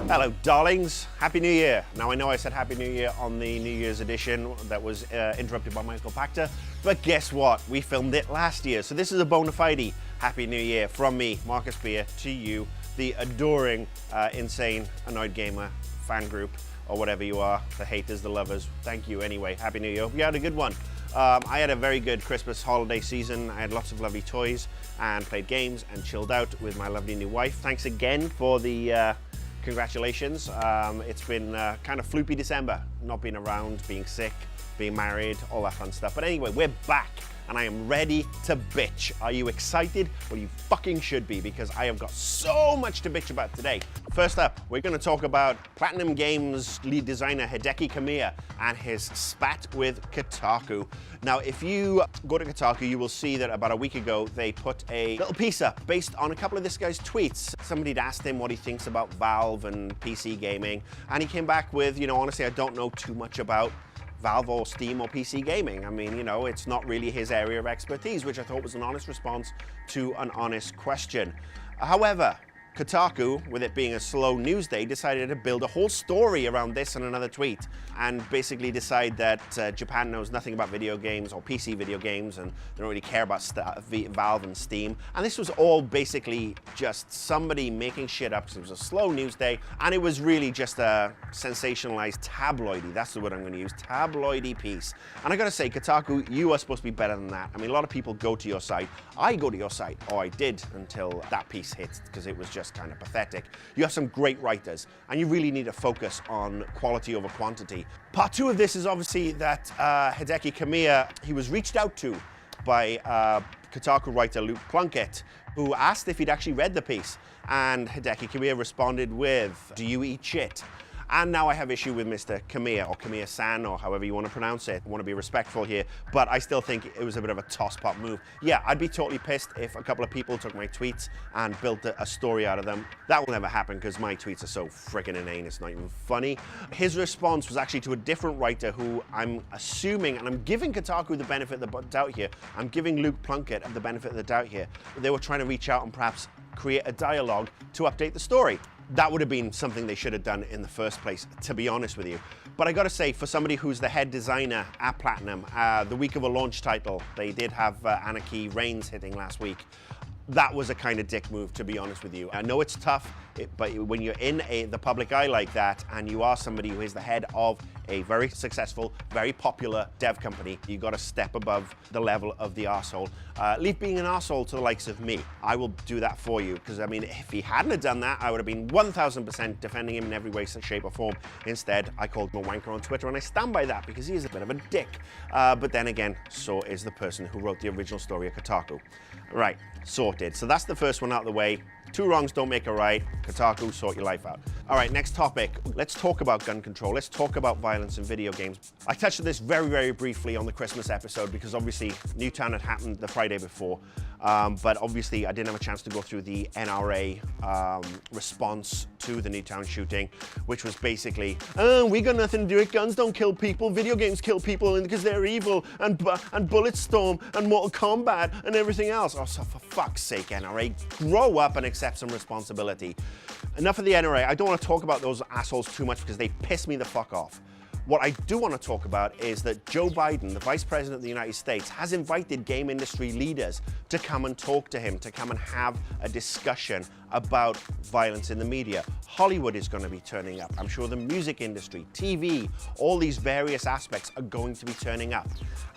Hello, darlings. Happy New Year. Now, I know I said Happy New Year on the New Year's edition that was interrupted by Michael Pachter, but guess what? We filmed it last year, so this is a bona fide Happy New Year from me, Marcus Beer, to you, the adoring, insane, annoyed gamer fan group, or whatever you are, the haters, the lovers. Thank you anyway. Happy New Year. Hope you had a good one. I had a very good Christmas holiday season. I had lots of lovely toys and played games and chilled out with my lovely new wife. Thanks again for the congratulations. It's been kind of floopy December, not being around, being sick, being married, all that fun stuff. But anyway, we're back and I am ready to bitch. Are you excited? Well, you fucking should be, because I have got so much to bitch about today. First up, we're going to talk about Platinum Games lead designer Hideki Kamiya and his spat with Kotaku. Now, if you go to Kotaku, you will see that about a week ago, they put a little piece up based on a couple of this guy's tweets. Somebody had asked him what he thinks about Valve and PC gaming, and he came back with, you know, honestly, I don't know too much about Valve or Steam or PC gaming. I mean, you know, it's not really his area of expertise, which I thought was an honest response to an honest question. However, Kotaku, with it being a slow news day, decided to build a whole story around this and another tweet, and basically decide that Japan knows nothing about video games or PC video games, and they don't really care about Valve and Steam. And this was all basically just somebody making shit up because it was a slow news day, and it was really just a sensationalized tabloidy, that's the word I'm going to use, tabloidy piece. And I gotta say, Kotaku, you are supposed to be better than that. I mean, a lot of people go to your site. I go to your site, or I did until that piece hit, because it was just kind of pathetic. You have some great writers, and you really need to focus on quality over quantity. Part two of this is obviously that Hideki Kamiya, he was reached out to by Kotaku writer Luke Plunkett, who asked if he'd actually read the piece, and Hideki Kamiya responded with, "Do you eat shit?" And now I have issue with Mr. Kamiya, or Kamiya-san, or however you want to pronounce it. I want to be respectful here, but I still think it was a bit of a toss-pot move. Yeah, I'd be totally pissed if a couple of people took my tweets and built a story out of them. That will never happen, because my tweets are so freaking inane, it's not even funny. His response was actually to a different writer who I'm assuming, and I'm giving Kotaku the benefit of the doubt here, I'm giving Luke Plunkett the benefit of the doubt here. They were trying to reach out and perhaps create a dialogue to update the story. That would have been something they should have done in the first place, to be honest with you. But I gotta say, for somebody who's the head designer at Platinum, the week of a launch title, they did have Anarchy Reigns hitting last week. That was a kind of dick move, to be honest with you. I know it's tough, but when you're in the public eye like that, and you are somebody who is the head of a very successful, very popular dev company, you got to step above the level of the arsehole. Leave being an arsehole to the likes of me. I will do that for you, because I mean, if he hadn't have done that, I would have been 1000% defending him in every way, shape or form. Instead, I called him a wanker on Twitter, and I stand by that, because he is a bit of a dick. But then again, so is the person who wrote the original story of Kotaku. Right, sorted. So that's the first one out of the way. Two wrongs don't make a right. Kotaku, sort your life out. All right, next topic. Let's talk about gun control. Let's talk about violence in video games. I touched on this very, very briefly on the Christmas episode, because obviously Newtown had happened the Friday before. But obviously I didn't have a chance to go through the NRA response to the Newtown shooting, which was basically, we got nothing to do with guns, don't kill people, video games kill people because they're evil, and Bulletstorm and Mortal Kombat and everything else. Oh, so for fuck's sake, NRA, grow up and accept some responsibility. Enough of the NRA. I don't want to talk about those assholes too much, because they piss me the fuck off. What I do want to talk about is that Joe Biden, the Vice President of the United States, has invited game industry leaders to come and talk to him, to come and have a discussion about violence in the media. Hollywood is going to be turning up. I'm sure the music industry, TV, all these various aspects are going to be turning up.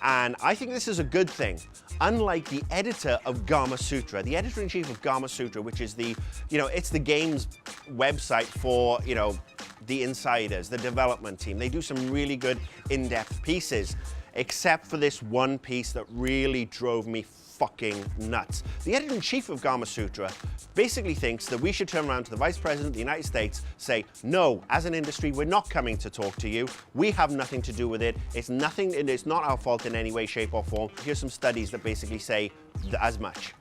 And I think this is a good thing. Unlike the editor of Gamasutra, the editor-in-chief of Gamasutra, which is the, you know, it's the games website for, you know, the insiders, the development team. They do some really good in-depth pieces, except for this one piece that really drove me fucking nuts. The editor-in-chief of Gamasutra basically thinks that we should turn around to the Vice President of the United States, say, no, as an industry, we're not coming to talk to you. We have nothing to do with it. It's nothing, and it's not our fault in any way, shape, or form. Here's some studies that basically say as much.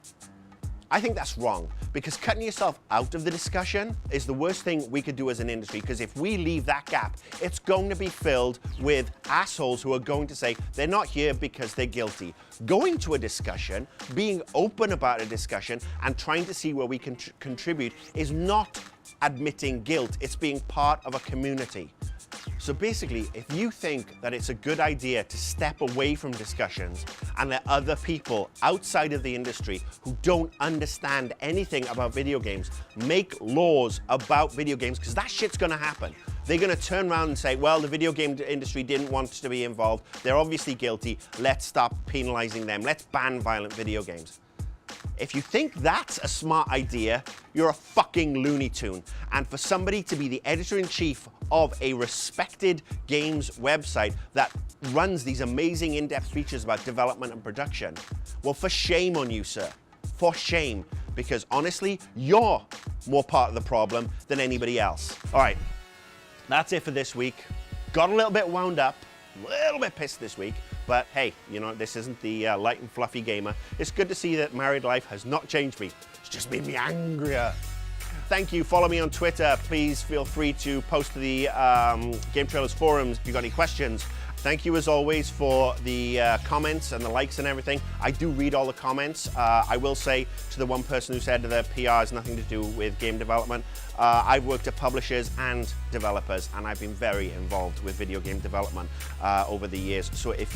I think that's wrong, because cutting yourself out of the discussion is the worst thing we could do as an industry, because if we leave that gap, it's going to be filled with assholes who are going to say they're not here because they're guilty. Going to a discussion, being open about a discussion, and trying to see where we can contribute is not admitting guilt, it's being part of a community. So basically, if you think that it's a good idea to step away from discussions and let other people outside of the industry who don't understand anything about video games make laws about video games, because that shit's gonna happen. They're gonna turn around and say, well, the video game industry didn't want to be involved. They're obviously guilty. Let's stop penalizing them. Let's ban violent video games. If you think that's a smart idea, you're a fucking Looney Tune. And for somebody to be the editor-in-chief of a respected games website that runs these amazing in-depth features about development and production, well, for shame on you, sir. For shame. Because honestly, you're more part of the problem than anybody else. All right, that's it for this week. Got a little bit wound up, a little bit pissed this week. But hey, you know, this isn't the light and fluffy gamer. It's good to see that married life has not changed me. It's just made me angrier. Thank you. Follow me on Twitter. Please feel free to post to the GameTrailers forums if you've got any questions. Thank you as always for the comments and the likes and everything. I do read all the comments. I will say to the one person who said that PR has nothing to do with game development, I've worked at publishers and developers, and I've been very involved with video game development over the years. So if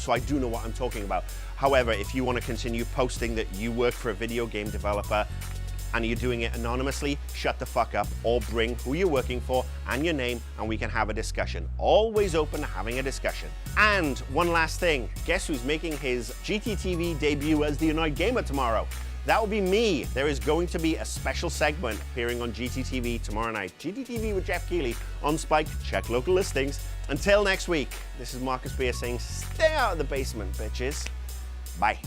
so I do know what I'm talking about. However, if you want to continue posting that you work for a video game developer and you're doing it anonymously, shut the fuck up, or bring who you're working for and your name, and we can have a discussion. Always open to having a discussion. And one last thing, guess who's making his GTTV debut as the Annoyed Gamer tomorrow? That will be me. There is going to be a special segment appearing on GTTV tomorrow night. GTTV with Jeff Keighley on Spike. Check local listings. Until next week, this is Marcus Beer saying, stay out of the basement, bitches. Bye.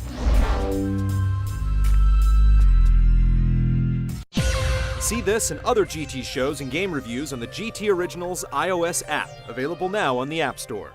See this and other GT shows and game reviews on the GT Originals iOS app, available now on the App Store.